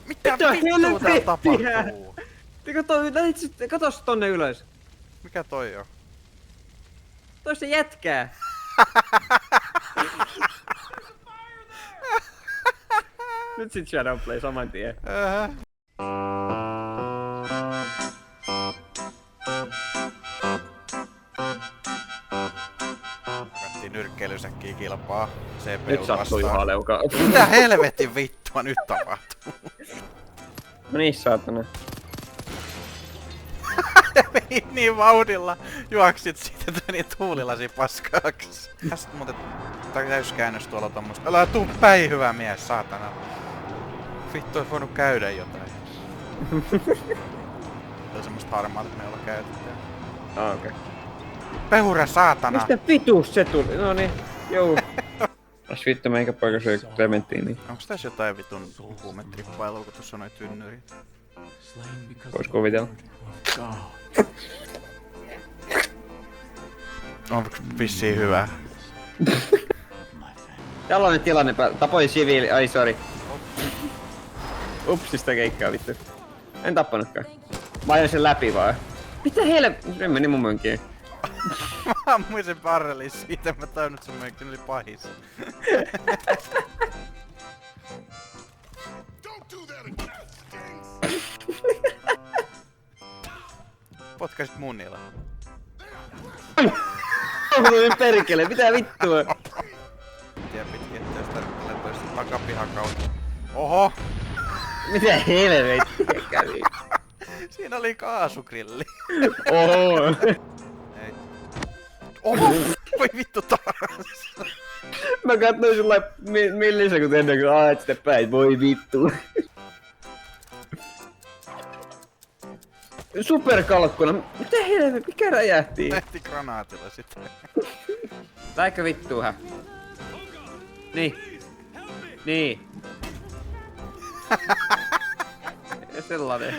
Mitä vittua täällä tapahtuu? Katos tonne ylös. Mikä toi on? Toi se jätkää. Nyt sit Shadowplay saman tien. Kattiin nyrkkeilysäkkiä kilpaa. CPU Nyt sattuu ihan leukaa. Mitä helvetin vittua nyt tapahtuu? No niin, saatana. Niin vauhdilla juoksit siitä, että meni tuulilasi paskaksi. Tästä muuten täyskäännös tuolla tommosta. Älä tuu päin, hyvä mies, saatana. Vittu, ois voinut käydä jotain. Tää on semmoista harmaata, että me ollaan käytetty. Okei. Pehura, saatana! Mistä vitus se tuli? Noniin, juu. As vittu meikä poika syö Clementini. Onks tässä jotain vitun huumetrippailua, kun tuossa on noin tynnyrit? Vois kuvitella. On vissiin hyvä. Tällainen tilanne tapoin siviili, ai sori. Upsista keikkaa vittu. En tappanutkaan. Mä ajoin sen läpi vaan. Mitä se meni mun mönkiin. Mä ammuin sen barrelin siitä, mä tajunnut sen mönkki oli pahis. Potkasit munilla. Onko perkele, mitä vittua? Tiedä pitkin, että jos tarvittelee toista takapihan kautta. Oho! Mitä helvettiä kävi? Siinä oli kaasugrilli. Oho! Ei. Oho! Voi vittu taas! Mä katsoin sulla millisekuntia ennen kuin ajat sitä päin, voi vittu. Superkalkkuna, mitä helvet, mikä räjähtii? Lähti granaatilla sitten. Läikö vittuu hä? Niin. Niin. Ja sellainen.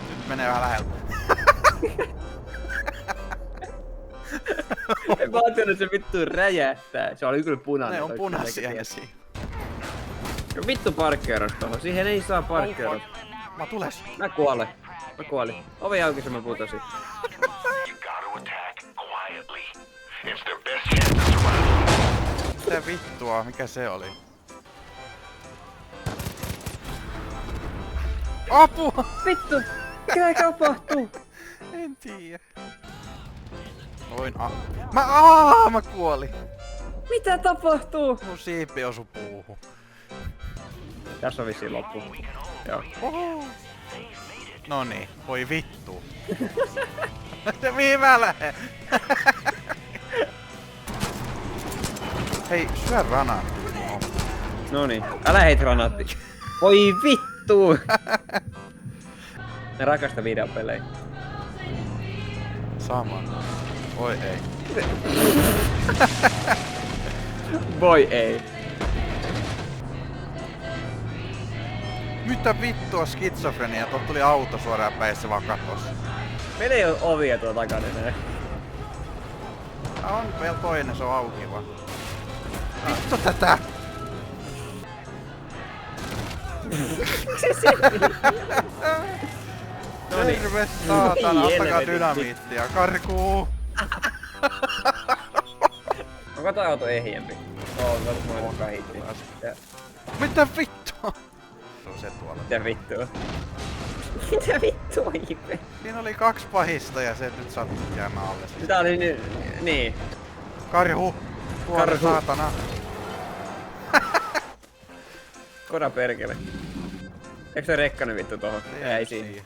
Nyt menee vähän lähellä. En mä ajattelin, että se vittu räjähtää. Se oli kyllä punainen. Ne on punaisia ne siinä. Vittu parkkeeras tohon, siihen ei saa parkkeeras. Mä tules. Mä kuolen. Mä kuolin. Ovi auki, se mä putosin. Mitä vittua? Mikä se oli? Apua! Vittu! Mikä tapahtuu? En tiedä. Mä kuolin. Mitä tapahtuu? Mun siipi osu puuhun. Tässä on vissiin loppu. Joo. Oho. Noniin, voi vittu. Se mihin mä lähen? Hei, syö granaatti. Noniin, älä heit granaatti. Voi vittu! Ne rakasta videopelejä. Sama. Voi ei. Voi ei. Mitä vittua skitsofrenia? Tuolta tuli auto suoraan päin, se vaan katos. Meillä ei oo ovia tuo takana enää. On vielä toinen, se on auki vaan. Vittu tätä! Noniin. Terve saatana, Voi ottakaa helvetin. dynamiittia, karkuu! Onko toi auto ehjempi? Oo, mä oon hitti. Mitä vittua? Se on se tuolla. Mitä vittua? Mitä vittua ihme? Siinä oli 2 pahista ja se nyt sattui jäämään alle. Sitä oli niin. Karhu! Kuole Karhu. saatana! Koda perkele. Eikö se rekkanen vittu tohon? Ei siinä.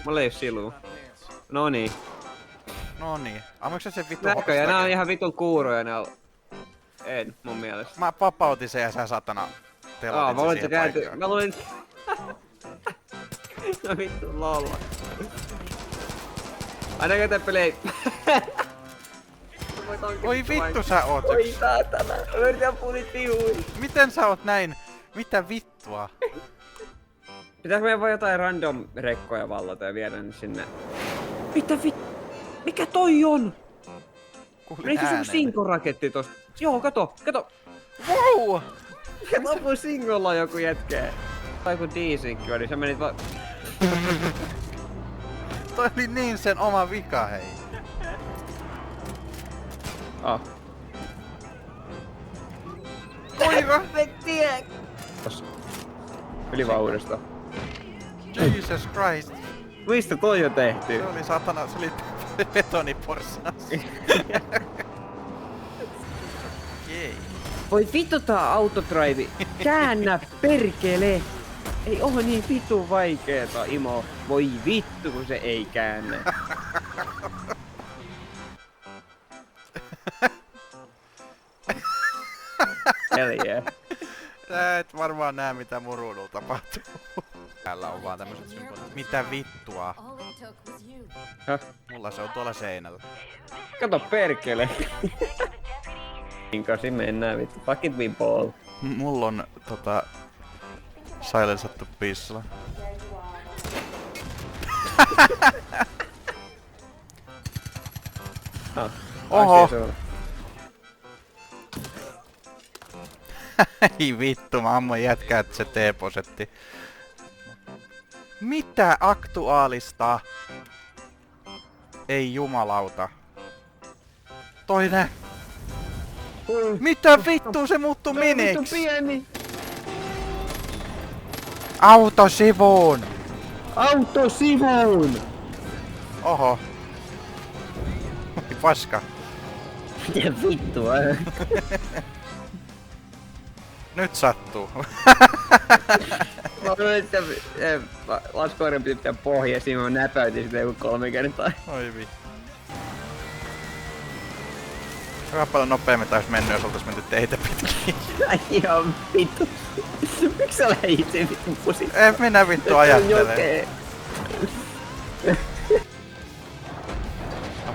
Mulla ei oo silua. Noniin. Noniin. Ammuiko sä sen vittu Näköjään nää on ihan vitun kuuroja nää. En mun mielestä. Mä vapautin sen ja sä satana telotit Mä sen luulin, siihen että kääntyy. paikkaan. Mä luulin... No vittu lolla. Ainakaan tää peli ei... Voi vittu sä oot Oi yks. saatana. Mä yritän ampua niitä vihuja. Miten sä oot näin? Mitä vittua? Pitääkö meidän vaan jotain random rekkoja vallata ja viedä ne sinne? Mitä vittu? Mikä toi on? Kuulin Menikö se äänen. sinkoraketti tosta? Joo, kato, kato. Wow! Lopu singolla joku jätkää. Tai kun D-synkki oli, sä menit vaan... Toi oli niin sen oma vika, hei. Ah. Koira! Vettiä! Yli vaan uudestaan. Jesus Christ. Mistä toi on tehty? Se oli satana, se oli betoniporsaus. Jei. Voi vittu tää autodrive. Käännä perkele. Ei oo niin vittu vaikeeta, Imo. Voi vittu kun se ei käännä. Hell yeah. Sä et varmaan näe mitä mun ruudulla tapahtuu. Täällä on vaan tämmöset symbolit. Mitä vittua? Häh? Mulla se on tuolla seinällä. Kato perkele. Inkasi mennään vittu. Fuck it we ball. Mulla on silensattu pissalla. Oho! Ei vittu, mä ammoin jätkää se T-posetti. Mitä aktuaalista? Ei jumalauta. Toinen. Mitä vittu se muuttuu miniksi? Vittu pieni. Autosivuun! Autosivuun! Oho. Oi paska. Mitä vittua? Nyt sattuu. Mä luulen, että laskoirin pitää pohjaa, siinä mä näpäytin sitä joku 3 kertaa. Oi vi. Kuinka paljon nopeammin taisi mennyt, jos oltais menty teitä pitkin. Ai ihan vittu. Miks sä lähit sen vittu pusit? En minä vittu ajattele.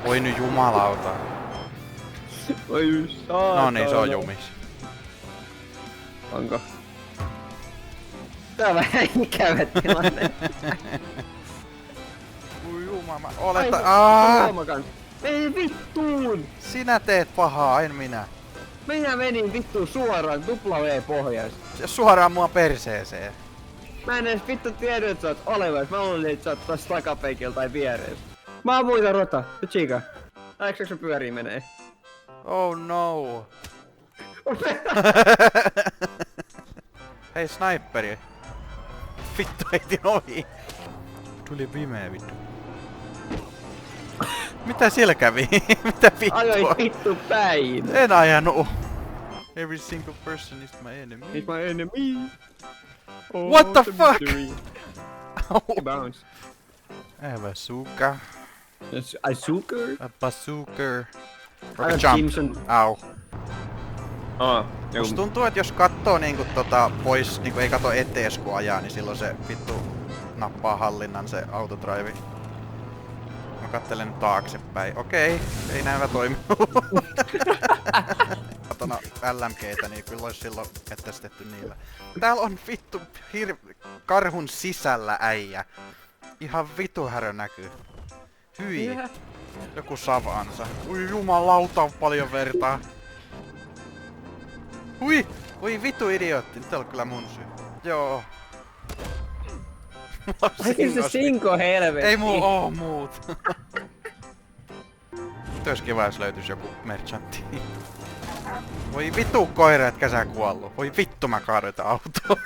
Voi nyt jumalauta. Oi saatana. No niin, se on jumis. Onko? Tää on vähän ikävä tilanne. Voi jumala, oleta... Ei vittuun! Sinä teet pahaa, en minä. Minä menin vittuun suoraan W-pohjasta. Suoraan mua perseeseen. Mä en edes vittu tiedä, että sä oot olevas. Mä luulin, että sä oot tossa takapenkillä tai vieressä. Mä ammuin tän rota. Nyt chiika. Äiks se pyörii menee? Oh no. Hei sniperi. Vittu heitin ohi. Tuli pimeä vittu. Mitä siellä kävi? Mitä vittua? Ajoin vittu päin. En ajanut. Every single person is my enemy. He's my enemy. Oh, What the fuck? Bounce. A bazooka. A sucker? A bazooka. Aivan Jump. Simpson. Au. Joo. Musta tuntuu, että jos kattoo niinku pois, niinku ei kato etees kun ajaa, niin silloin se vittu nappaa hallinnan se autodrive. Mä kattelen nyt taaksepäin. Okei, ei näin toimi. Katona LMGtä, niin kyllä ois silloin metsästetty niillä. Täällä on vittu karhun sisällä äijä. Ihan vitu härö näkyy. Hyi. Joku savansa. Ui jumalauta on paljon vertaa. Hui! Ui vitu idiootti, nyt on kyllä mun syy. Joo. Ai se sinko helvetti. Ei mulla oo muut. Nyt ois kiva jos löytys joku merchantti. Voi vitu koira, etkä sä kuollu. Voi vittu mä kaadoin tää autoa.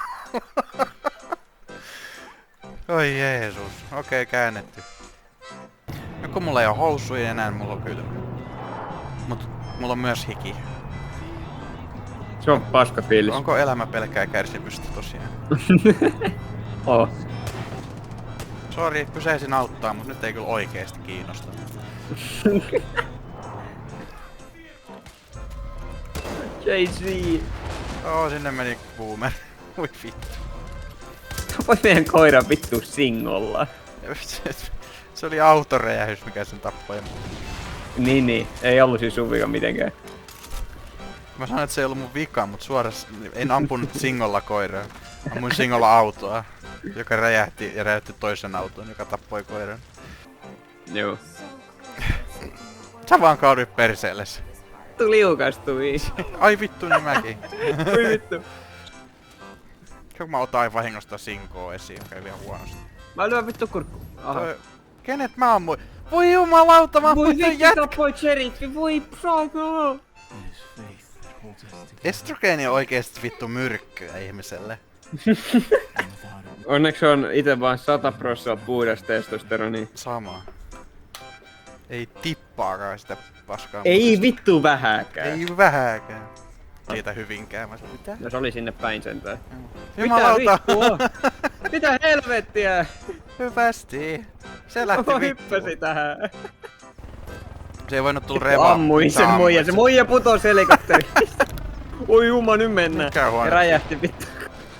Oi Jeesus. Okei, käännetty. No kun mulla ei oo housuja enää, mulla on kylmä. Mut mulla on myös hiki. Se on paska fiilis. Onko elämä pelkkää kärsimystä tosiaan? Oh. Sori, pysäisin auttaa, mut nyt ei kyllä oikeesti kiinnosta. JC. Sinne meni boomer. Ui vittu. Voi meidän koira vittu singolla. Se oli autoräjähys, mikä sen tappoi. Niin. Ei ollut siis sun vika mitenkään. Mä sanoin, että se ei ollut mun vika, mut en ampunut singolla koiraa. Ammuin singolla autoa, joka räjähti ja räjähti toisen auton, joka tappoi koiran. Joo. Sä vaan kaaduit perseelles. Liukastui. Ai vittu, niin mäkin. Oi vittu. Kun mä otan vahingosta Sinkoa esiin, käy vielä huonosti. Mä lyön vittu kurkku. Aha. Kenet mä ammuin? Voi jumalauta, mä ammuin tän jätkä! tappoi Cherry, voi saako! Estrogeeni on oikeesti vittu myrkkyä ihmiselle. Onneksi on ite vaan 100% puhdas testosteroni. Sama. Ei tippaakaan sitä paskaa. Ei vittu vähääkään. Ei vähääkään. Siitä hyvinkään. Mä sanoin, mitä? No se oli sinne päin sentään. Jumalauta! Mitä vittua? Mitä helvettiä? Hyvästi. Se lähti Mä vittuun. hyppäsin tähän. Se ei voinut tulla revaa. Ammuin sen muija. Se muija putosi helikopterista. Oi jumma, nyt mennään. Nyt käy huonosti. Ja räjähti vittu.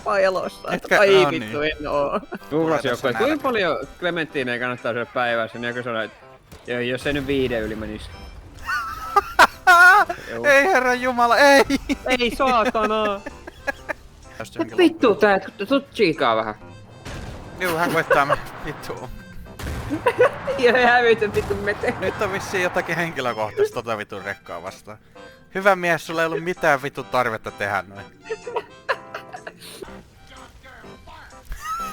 Pajalossa. Etkä- Ai no vittu, niin. en oo. Tuhrasjoukko. tässä Kuinka nälkä. paljon Clementineja kannattaa syödä päivässä? Niin joku sanoi, että jos ei nyt 5 yli menisi. Joo. Ei herra jumala, ei! Ei saatana! Just Mut vittu tää, sut chiikaa vähän. Juu, hän koittaa mä vittu. Ja hävytön vittu mete. Nyt on vissiin jotakin henkilökohtaista tota vitun rekkaa vastaan. Hyvä mies, sulla ei ollut mitään vittu tarvetta tehdä noin.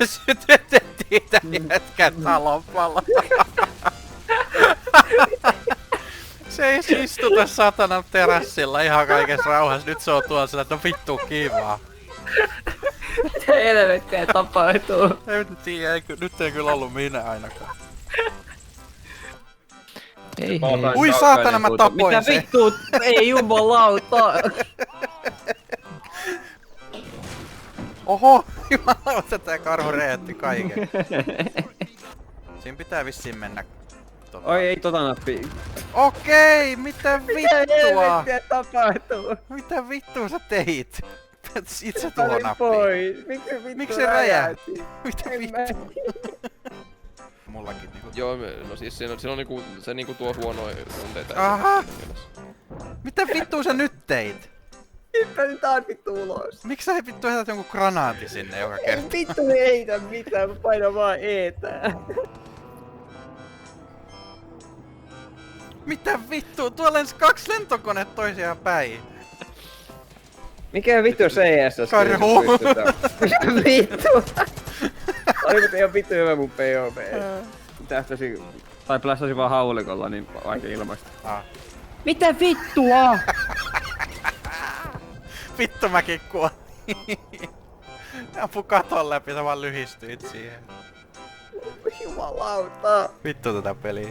Sytytettiin tän jätkän talonpalla. Se ei istuta satanan terassilla ihan kaikessa rauhassa. Nyt se on tuolla sillä, että no vittu kivaa. Mitä helvettiä tapahtuu? En tiedä, nyt ei kyllä ollut minä ainakaan. Ei Ui saatana, mä tapoin mitä sen. vittu? Ei jumalauta. Oho, jumalauta tää karhu räjähti kaiken. Siinä pitää vissiin mennä. Oi ei tota nappi. Okei, mitä vittua? helvettiä tapahtuu? Mitä vittua sä teit? Itse tuohon nappiin. Pois. Miksi vittu Miksi se räjähti? Mitä En mä vittu? Mullakin niinku. Joo, no siis siinä on niinku, se niinku tuo huonoja tunteita. Aha! Mitä vittua sä nyt teit? Hyppäsin taas vittu ulos. Miksi sä vittu heität jonkun granaatti sinne joka kerta? Vittu ei heitä mitään, mä painan vaan eetää. Mitä vittua? Tuolla lensi 2 lentokoneet toisiaan päin. Mikä vittu CS? Karhu. Mitä vittu? Oliko te ihan vittu hyvä mun POV? Tähtäsi, tai plässäsi vaan haulikolla, niin aika ilmaista. Ah. Mitä vittua? Vittu mäkin kuolin. Ampu katon läpi, sä vaan lyhistyit siihen. Jumalauta. Vittu tätä peliä.